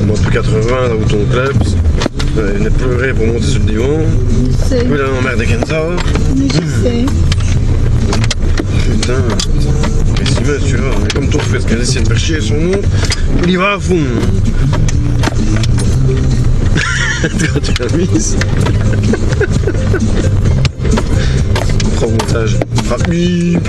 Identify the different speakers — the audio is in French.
Speaker 1: Moi, depuis 80, là où ton club, il a pleuré pour monter sur le divan.
Speaker 2: Je sais.
Speaker 1: Il a emmerdé Kenza.
Speaker 2: Mais je sais.
Speaker 1: Putain. Mais si mince, tu vois. Mais comme ton frère, qu'elle essaie de faire chier son nom, il y va à fond. Quand tu l'as mise. Prends au montage. Frappe bip.